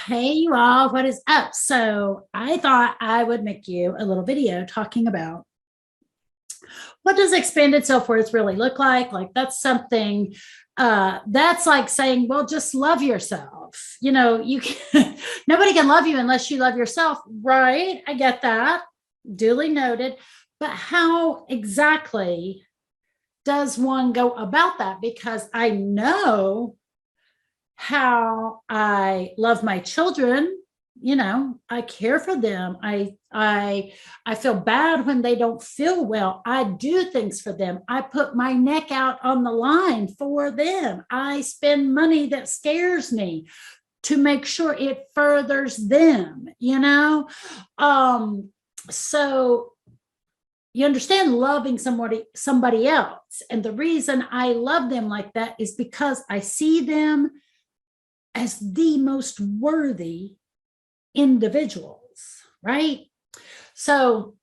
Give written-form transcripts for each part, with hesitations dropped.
Hey, you all, what is up? So, I thought I would make you a little video talking about what does expanded self-worth really look like? Like, that's something that's like saying, well, just love yourself. You can, nobody can love you unless you love yourself, right? I get that. Duly noted. But how exactly does one go about that? Because I know how I love my children. I care for them. I feel bad when they don't feel well. I do things for them. I put my neck out on the line for them. I spend money that scares me to make sure it furthers them. So you understand, loving somebody else, and the reason I love them like that is because I see them as the most worthy individuals, right? So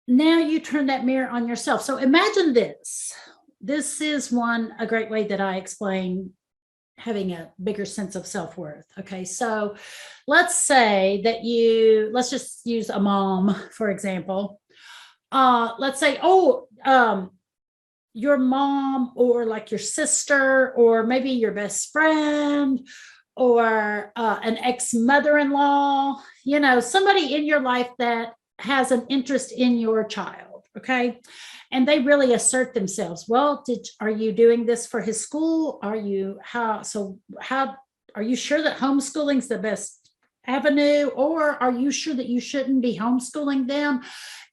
now you turn that mirror on yourself. So imagine this. This is a great way that I explain having a bigger sense of self-worth. Okay, so let's say that let's just use a mom, for example. Let's say, your mom, or like your sister, or maybe your best friend, or an ex-mother-in-law, somebody in your life that has an interest in your child. Okay, and they really assert themselves. Well, are you doing this for his school? Are you are you sure that homeschooling's the best avenue, or are you sure that you shouldn't be homeschooling them?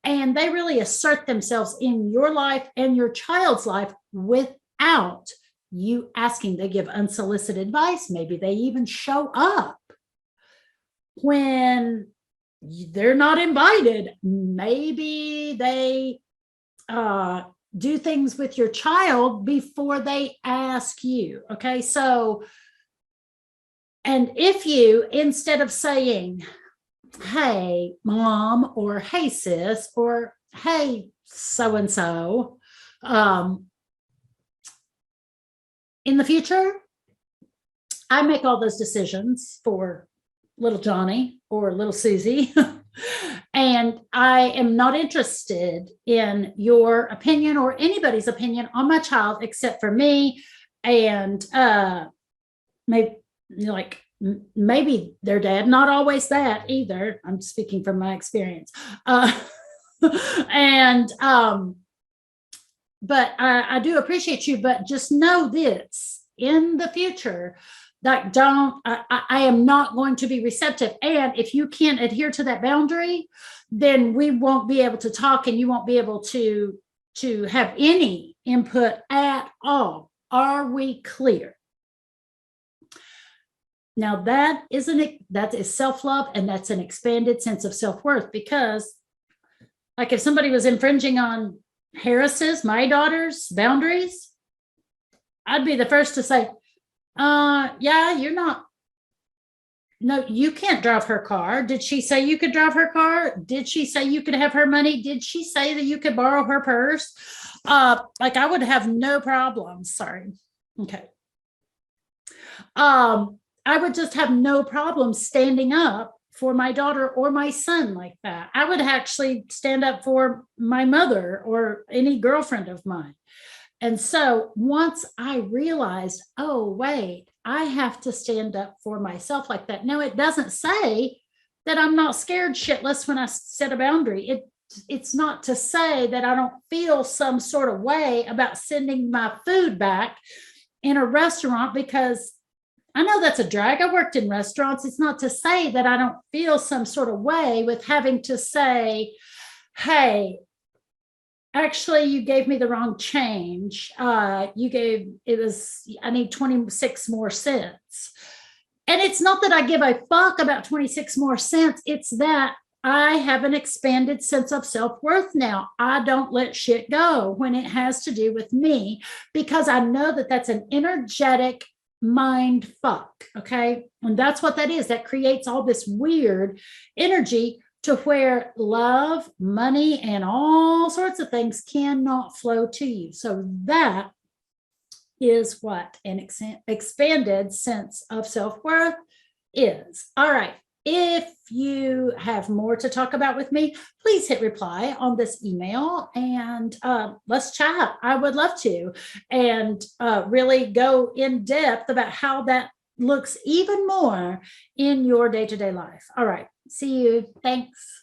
And they really assert themselves in your life and your child's life without you asking. They give unsolicited advice. Maybe they even show up when they're not invited. Maybe they do things with your child before they ask you. Okay, so, and if you, instead of saying, hey, mom, or hey, sis, or hey, so and so, in the future, I make all those decisions for little Johnny or little Suzie. And I am not interested in your opinion or anybody's opinion on my child except for me. And maybe their dad, not always that either. I'm speaking from my experience. But I do appreciate you, but just know this: in the future, that I am not going to be receptive. And if you can't adhere to that boundary, then we won't be able to talk, and you won't be able to have any input at all. Are we clear? Now that is self-love, and that's an expanded sense of self-worth. Because, like, if somebody was infringing on Harris's, my daughter's boundaries, I'd be the first to say, yeah, you're not. No, you can't drive her car. Did she say you could drive her car? Did she say you could have her money? Did she say that you could borrow her purse? Like, I would have no problem. Sorry. Okay. I would just have no problem standing up for my daughter or my son like that. I would actually stand up for my mother or any girlfriend of mine. And so once I realized, oh, wait, I have to stand up for myself like that. Now, it doesn't say that I'm not scared shitless when I set a boundary. It's not to say that I don't feel some sort of way about sending my food back in a restaurant, because I know that's a drag. I worked in restaurants. It's not to say that I don't feel some sort of way with having to say, hey, actually, you gave me the wrong change. I need 26 more cents. And it's not that I give a fuck about 26 more cents. It's that I have an expanded sense of self-worth now. I don't let shit go when it has to do with me, because I know that that's an energetic mind fuck. Okay. And that's what that is. That creates all this weird energy to where love, money, and all sorts of things cannot flow to you. So that is what an expanded sense of self-worth is. All right. If you have more to talk about with me, please hit reply on this email and let's chat. I would love to, and really go in depth about how that looks even more in your day-to-day life. All right. See you. Thanks.